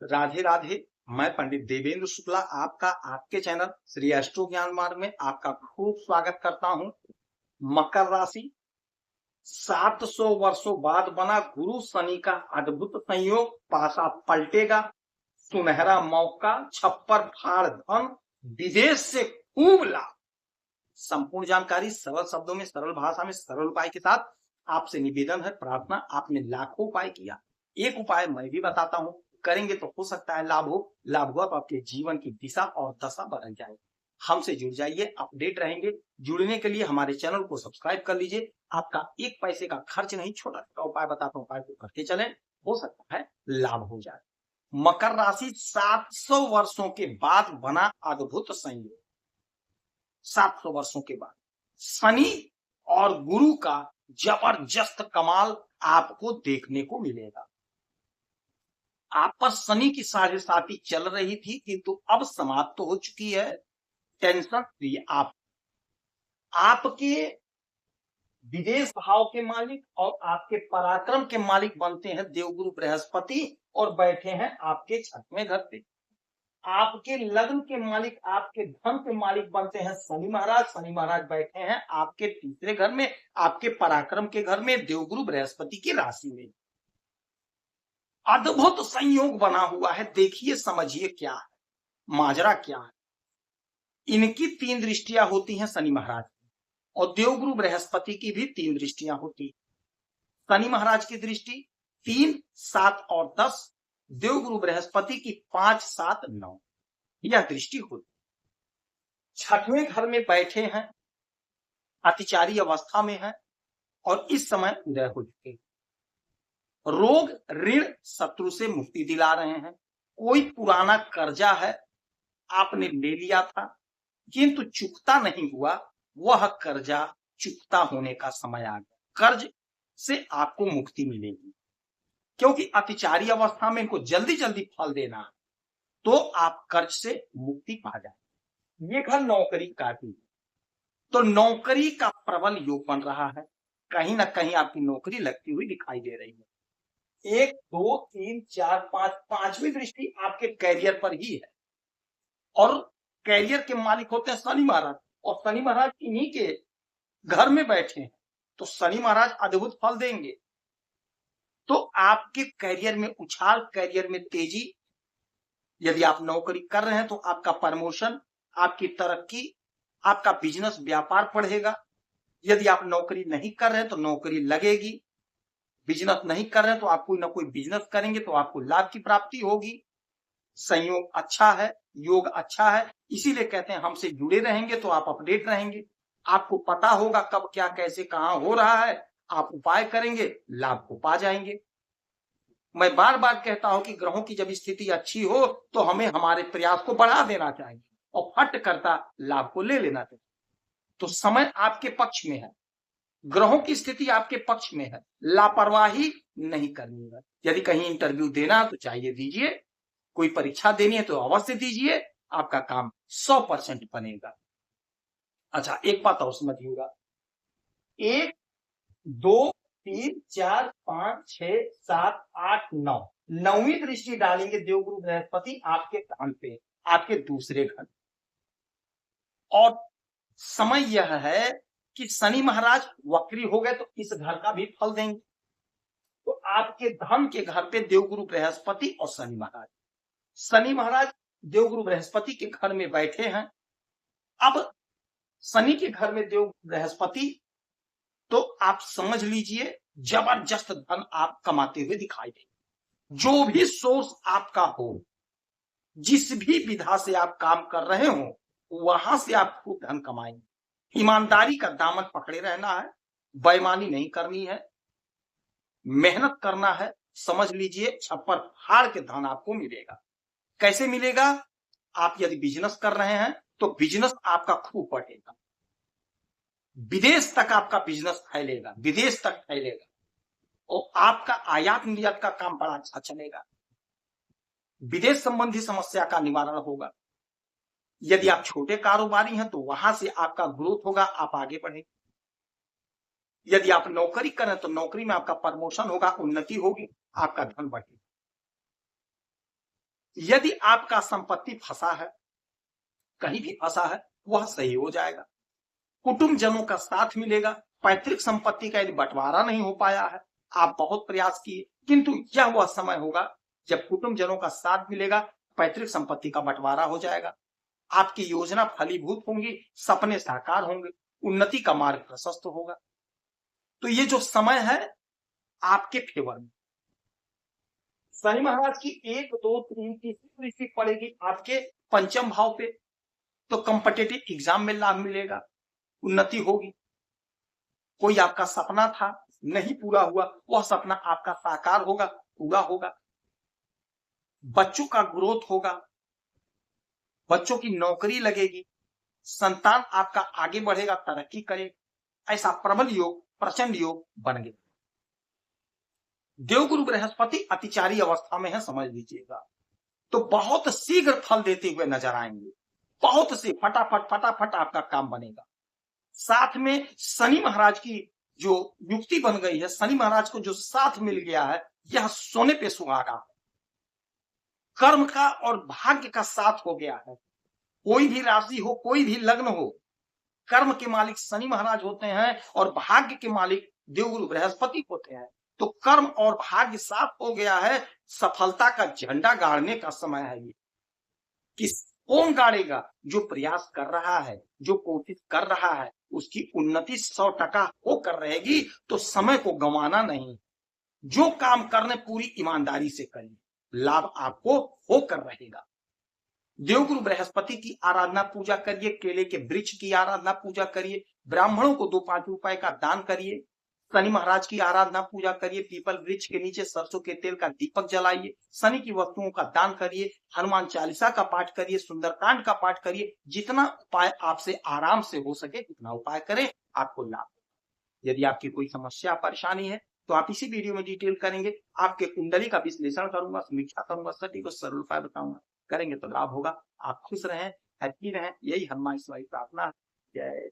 राधे राधे। मैं पंडित देवेंद्र शुक्ला आपका आपके चैनल श्री एस्ट्रो ज्ञान मार्ग में आपका खूब स्वागत करता हूं। मकर राशि 700 वर्षों बाद बना गुरु शनि का अद्भुत संयोग, पासा पलटेगा, सुनहरा मौका, छप्पर फाड़ धन, विदेश से खूब लाभ। संपूर्ण जानकारी सरल शब्दों में, सरल भाषा में, सरल उपाय के साथ आपसे निवेदन है, प्रार्थना। आपने लाखों उपाय किया, एक उपाय मैं भी बताता हूं, करेंगे तो हो सकता है लाभ हो। लाभ हुआ तो आपके जीवन की दिशा और दशा बदल जाए। हमसे जुड़ जाइए, अपडेट रहेंगे। जुड़ने के लिए हमारे चैनल को सब्सक्राइब कर लीजिए। आपका एक पैसे का खर्च नहीं, छोटा छोटा उपाय बताता हूं, उपाय को करते चलें, हो सकता है लाभ हो जाए। मकर राशि 700 वर्षों के बाद बना अद्भुत संयोग। 700 वर्षों के बाद शनि और गुरु का जबरदस्त कमाल आपको देखने को मिलेगा। आप पर शनि की साढ़े साथी चल रही थी, किंतु अब समाप्त हो चुकी है। टेंशन फ्री आपके विदेश भाव के मालिक और आपके पराक्रम के मालिक बनते हैं देवगुरु बृहस्पति, और बैठे हैं आपके 6वें घर पे। आपके लग्न के मालिक, आपके धन के मालिक बनते हैं शनि महाराज। शनि महाराज बैठे हैं आपके 3रे घर में, आपके पराक्रम के घर में, देवगुरु बृहस्पति की राशि में। अद्भुत संयोग बना हुआ है। देखिए, समझिए क्या है, माजरा क्या है। इनकी 3 दृष्टियां होती हैं शनि महाराज की, और देवगुरु बृहस्पति की भी 3 दृष्टियां होती। शनि महाराज की दृष्टि 3, 7 और 10, देवगुरु बृहस्पति की 5, 7, 9 यह दृष्टि होती। 6वें घर में बैठे हैं, अतिचारी अवस्था में है, और इस समय उदय हो चुके। रोग ऋण शत्रु से मुक्ति दिला रहे हैं। कोई पुराना कर्जा है, आपने ले लिया था किंतु चुकता नहीं हुआ, वह कर्जा चुकता होने का समय आ गया। कर्ज से आपको मुक्ति मिलेगी, क्योंकि अतिचारी अवस्था में इनको जल्दी जल्दी फल देना है, तो आप कर्ज से मुक्ति पा जाए। ये घर नौकरी का भी, तो नौकरी का प्रबल योग बन रहा है। कहीं ना कहीं आपकी नौकरी लगती हुई दिखाई दे रही है। 1, 2, 3, 4, 5, 5वीं दृष्टि आपके कैरियर पर ही है, और कैरियर के मालिक होते हैं शनि महाराज, और शनि महाराज इन्हीं के घर में बैठे हैं, तो शनि महाराज अद्भुत फल देंगे। तो आपके कैरियर में उछाल, कैरियर में तेजी। यदि आप नौकरी कर रहे हैं तो आपका प्रमोशन, आपकी तरक्की, आपका बिजनेस व्यापार बढ़ेगा। यदि आप नौकरी नहीं कर रहे हैं तो नौकरी लगेगी। बिजनेस नहीं कर रहे हैं तो आप कोई ना कोई बिजनेस करेंगे तो आपको लाभ की प्राप्ति होगी। संयोग अच्छा है, योग अच्छा है, इसीलिए कहते हैं हमसे जुड़े रहेंगे तो आप अपडेट रहेंगे। आपको पता होगा कब क्या कैसे कहां हो रहा है, आप उपाय करेंगे, लाभ को पा जाएंगे। मैं बार बार कहता हूं कि ग्रहों की जब स्थिति अच्छी हो तो हमें हमारे प्रयास को बढ़ा देना चाहिए, और फट करता लाभ को ले लेना चाहिए। तो समय आपके पक्ष में है, ग्रहों की स्थिति आपके पक्ष में है, लापरवाही नहीं करनी है। यदि कहीं इंटरव्यू देना तो चाहिए दीजिए, कोई परीक्षा देनी है तो अवश्य दीजिए, आपका काम 100% बनेगा। अच्छा, एक बात और समझिएगा, 1, 2, 3, 4, 5, 6, 7, 8, 9 9वीं दृष्टि डालेंगे देवगुरु बृहस्पति आपके धन पे, आपके 2रे घर। और समय यह है कि शनि महाराज वक्री हो गए तो इस घर का भी फल देंगे। तो आपके धन के घर पे देवगुरु बृहस्पति और शनि महाराज। शनि महाराज देवगुरु बृहस्पति के घर में बैठे हैं। अब शनि के घर में देव बृहस्पति, तो आप समझ लीजिए जबरदस्त धन आप कमाते हुए दिखाई दे। जो भी सोर्स आपका हो, जिस भी विधा से आप काम कर रहे हो, वहां से आप खूब धन कमाएंगे। ईमानदारी का दामन पकड़े रहना है, बेईमानी नहीं करनी है, मेहनत करना है। समझ लीजिए छप्पर फाड़ के धन आपको मिलेगा। कैसे मिलेगा? आप यदि बिजनेस कर रहे हैं तो बिजनेस आपका खूब बढ़ेगा, विदेश तक आपका बिजनेस फैलेगा, विदेश तक फैलेगा, और आपका आयात निर्यात का काम बड़ा अच्छा चलेगा। विदेश संबंधी समस्या का निवारण होगा। यदि आप छोटे कारोबारी हैं तो वहां से आपका ग्रोथ होगा, आप आगे बढ़ेंगे। यदि आप नौकरी करें तो नौकरी में आपका प्रमोशन होगा, उन्नति होगी, आपका धन बढ़ेगा। यदि आपका संपत्ति फंसा है, कहीं भी फंसा है, वह सही हो जाएगा। कुटुंब जनों का साथ मिलेगा। पैतृक संपत्ति का यदि बंटवारा नहीं हो पाया है, आप बहुत प्रयास किए, किंतु यह वह समय होगा जब कुटुंब जनों का साथ मिलेगा, पैतृक संपत्ति का बंटवारा हो जाएगा, आपकी योजना फलीभूत होंगी, सपने साकार होंगे, उन्नति का मार्ग प्रशस्त होगा। तो ये जो समय है आपके फेवर में। शनि महाराज की 1, 2, 3 तीसरी दृष्टि पड़ेगी आपके पंचम भाव पे, तो कॉम्पिटिटिव एग्जाम में लाभ मिलेगा, उन्नति होगी। कोई आपका सपना था नहीं पूरा हुआ, वह सपना आपका साकार होगा, पूरा होगा। बच्चों का ग्रोथ होगा, बच्चों की नौकरी लगेगी, संतान आपका आगे बढ़ेगा, तरक्की करेगा। ऐसा प्रबल योग, प्रचंड योग बन गया। देवगुरु बृहस्पति अतिचारी अवस्था में है, समझ लीजिएगा, तो बहुत शीघ्र फल देते हुए नजर आएंगे। बहुत से फटाफट आपका काम बनेगा। साथ में शनि महाराज की जो युक्ति बन गई है, शनि महाराज को जो साथ मिल गया है, यह सोने पे सुहागा। कर्म का और भाग्य का साथ हो गया है। कोई भी राशि हो, कोई भी लग्न हो, कर्म के मालिक शनि महाराज होते हैं और भाग्य के मालिक देवगुरु बृहस्पति होते हैं। तो कर्म और भाग्य साथ हो गया है, सफलता का झंडा गाड़ने का समय है। ये किस कौन गाड़ेगा? जो प्रयास कर रहा है, जो कोशिश कर रहा है, उसकी उन्नति 100% होकर रहेगी। तो समय को गंवाना नहीं, जो काम करने पूरी ईमानदारी से करिए, लाभ आपको होकर रहेगा। देवगुरु बृहस्पति की आराधना पूजा करिए, केले के वृक्ष की आराधना पूजा करिए, ब्राह्मणों को 2-5 रुपए का दान करिए, शनि महाराज की आराधना पूजा करिए, पीपल वृक्ष के नीचे सरसों के तेल का दीपक जलाइए, शनि की वस्तुओं का दान करिए, हनुमान चालीसा का पाठ करिए, सुंदरकांड का पाठ करिए। जितना उपाय आपसे आराम से हो सके उतना उपाय करें, आपको लाभ। यदि आपकी कोई समस्या परेशानी है तो आप इसी वीडियो में डिटेल करेंगे, आपके कुंडली का विश्लेषण करूंगा, समीक्षा करूंगा, सटीक और सरल उपाय बताऊंगा। करेंगे तो लाभ होगा। आप खुश रहें, हैप्पी रहें, यही हनुमान ईश्वरी प्रार्थना है। जय